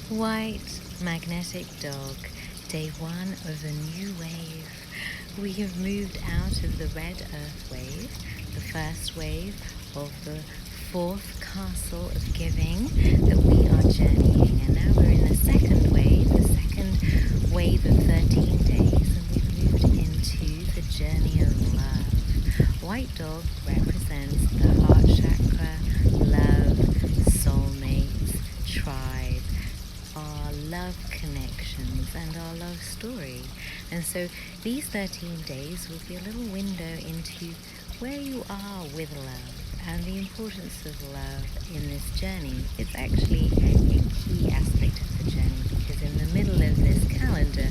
White magnetic dog, day one of a new wave. We have moved out of the red earth wave, the first wave of the fourth castle of giving that we are journeying. And now we're in the second wave of 13 days, and we've moved into the journey of love. White dog represents the heart chakra, love, soulmates, tribe, our love connections and our love story. And so these 13 days will be a little window into where you are with love and the importance of love in this journey. It's actually a key aspect of the journey, because in the middle of this calendar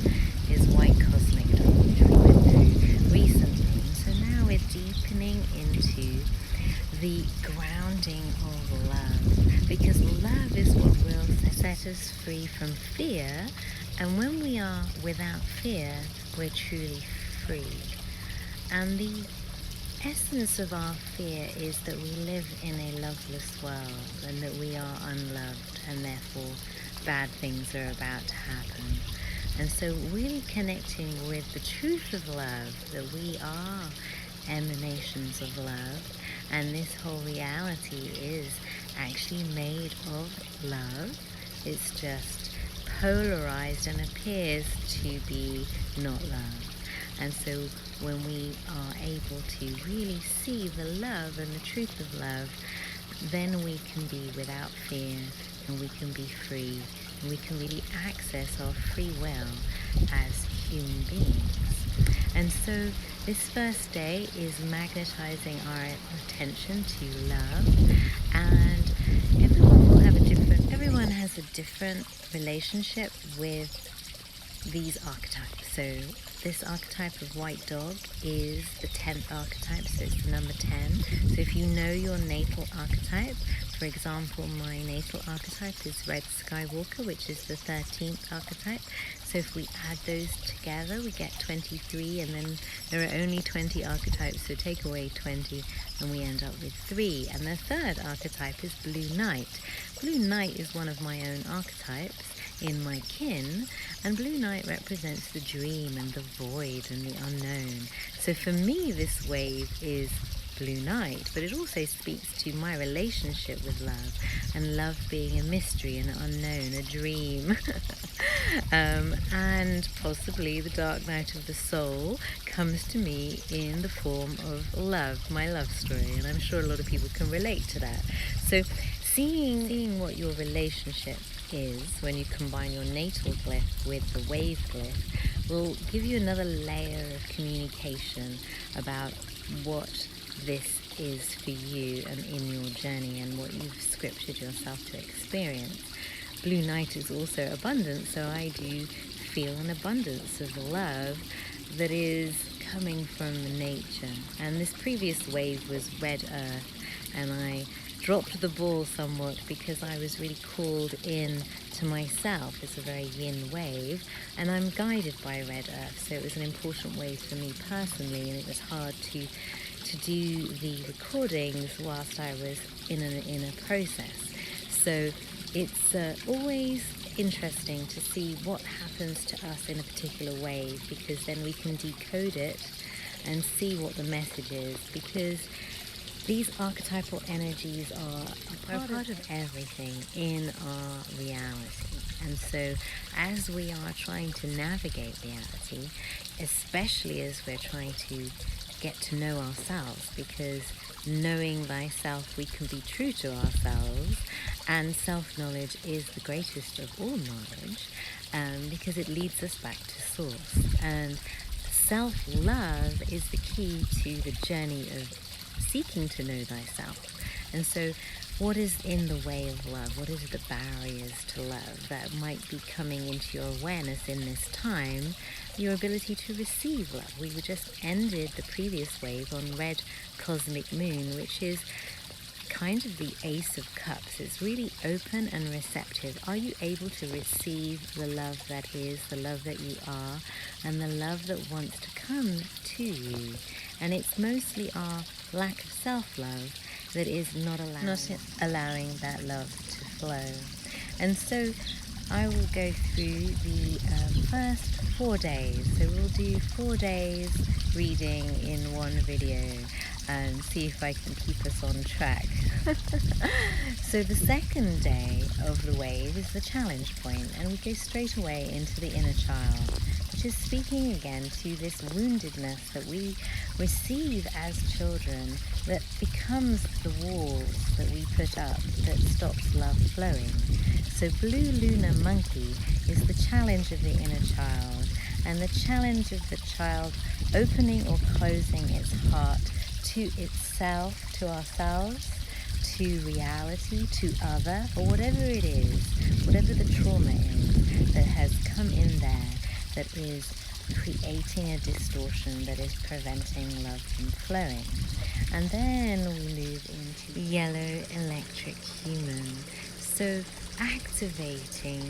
is white cosmic dawn, which we went through recently. So now we're deepening into the grounding of love, because love is what will set us free from fear, and when we are without fear, we're truly free. And the essence of our fear is that we live in a loveless world, and that we are unloved, and therefore bad things are about to happen. And so really connecting with the truth of love, that we are emanations of love, and this whole reality is actually made of love. It's just polarized and appears to be not love. And so when we are able to really see the love and the truth of love, then we can be without fear, and we can be free, and we can really access our free will as human beings. And so this first day is magnetizing our attention to love, and everyone has a different relationship with these archetypes. So this archetype of white dog is the 10th archetype, so it's the number 10. So if you know your natal archetype, for example, my natal archetype is red Skywalker, which is the 13th archetype. So if we add those together, we get 23, and then there are only 20 archetypes, so take away 20, and we end up with 3. And the third archetype is Blue Knight. Blue Knight is one of my own archetypes in my kin, and Blue Knight represents the dream and the void and the unknown. So for me, this wave is Blue Knight, but it also speaks to my relationship with love, and love being a mystery, an unknown, a dream. And possibly the dark night of the soul comes to me in the form of love, my love story, and I'm sure a lot of people can relate to that. So seeing what your relationship is when you combine your natal glyph with the wave glyph will give you another layer of communication about what this is for you and in your journey, and what you've scripted yourself to experience. Blue Knight is also abundance, so I do feel an abundance of love that is coming from nature. And this previous wave was red earth, and I dropped the ball somewhat because I was really called in to myself. It's a very yin wave, and I'm guided by red earth, so it was an important wave for me personally, and it was hard to do the recordings whilst I was in a process. So it's always interesting to see what happens to us in a particular wave, because then we can decode it and see what the message is, because these archetypal energies are a part of everything in our reality. And so as we are trying to navigate reality, especially as we're trying to get to know ourselves, because knowing thyself, we can be true to ourselves, and self-knowledge is the greatest of all knowledge, because it leads us back to source. And self-love is the key to the journey of seeking to know thyself. And so what is in the way of love? What is the barriers to love that might be coming into your awareness in this time? Your ability to receive love. We just ended the previous wave on red cosmic moon, which is kind of the Ace of Cups. It's really open and receptive. Are you able to receive the love that is, the love that you are, and the love that wants to come to you? And it's mostly our lack of self-love that is not allowing that love to flow. And so I will go through the first 4 days. So we'll do 4 days reading in one video and see if I can keep us on track. So the second day of the wave is the challenge point, and we go straight away into the inner child, which is speaking again to this woundedness that we receive as children that becomes the walls that we put up that stops love flowing. So Blue Lunar Monkey is the challenge of the inner child, and the challenge of the child opening or closing its heart to itself, to ourselves, to reality, to other, or whatever it is, whatever the trauma is that has come in there that is creating a distortion that is preventing love from flowing. And then we move into yellow electric human. So activating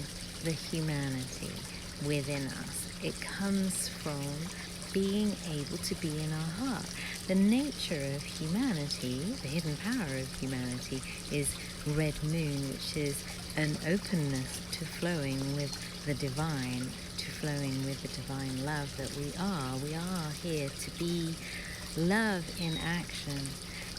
the humanity within us. It comes from being able to be in our heart. The nature of humanity, the hidden power of humanity, is red moon, which is an openness to flowing with the divine, to flowing with the divine love that we are. We are here to be love in action.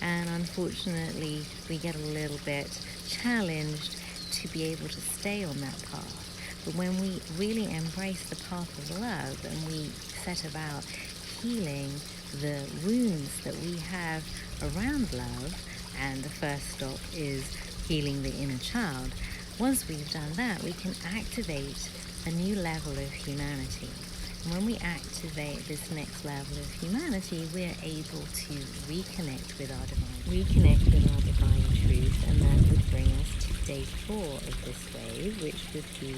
And unfortunately, we get a little bit challenged to be able to stay on that path. But when we really embrace the path of love and we set about healing the wounds that we have around love, and the first stop is healing the inner child, once we've done that, we can activate a new level of humanity. And when we activate this next level of humanity, we're able to reconnect with our divine truth, and that would bring us to day 4 of this wave, which would be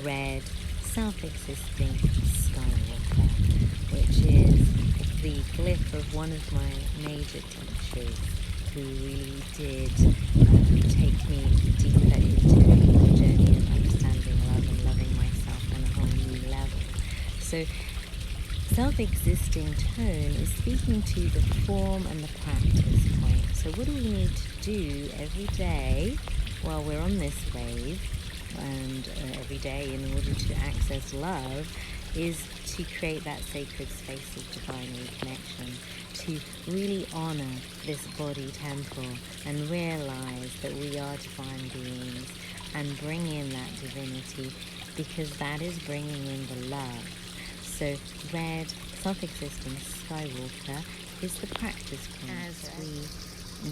red, self-existing Skywalker, which is the glyph of one of my major teachers who really did take me deeper into the journey of understanding love and loving myself on a whole new level. So self-existing tone is speaking to the form and the practice point. So what do we need to do every day while we're on this wave, and every day in order to access love, is to create that sacred space of divine reconnection, to really honor this body temple and realize that we are divine beings and bring in that divinity, because that is bringing in the love. So red, self-existing Skywalker is the practice point. As we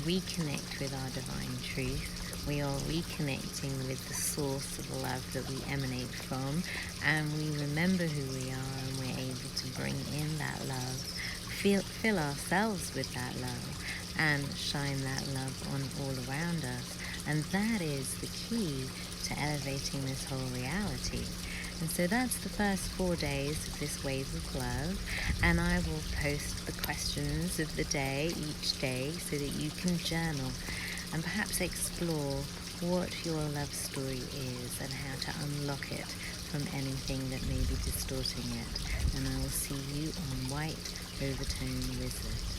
reconnect with our divine truth, we are reconnecting with the source of love that we emanate from, and we remember who we are, and we're able to bring in that love, fill ourselves with that love, and shine that love on all around us. And that is the key to elevating this whole reality. And so that's the first 4 days of this wave of love, and I will post the questions of the day each day so that you can journal and perhaps explore what your love story is and how to unlock it from anything that may be distorting it. And I will see you on White Overtone Wizard.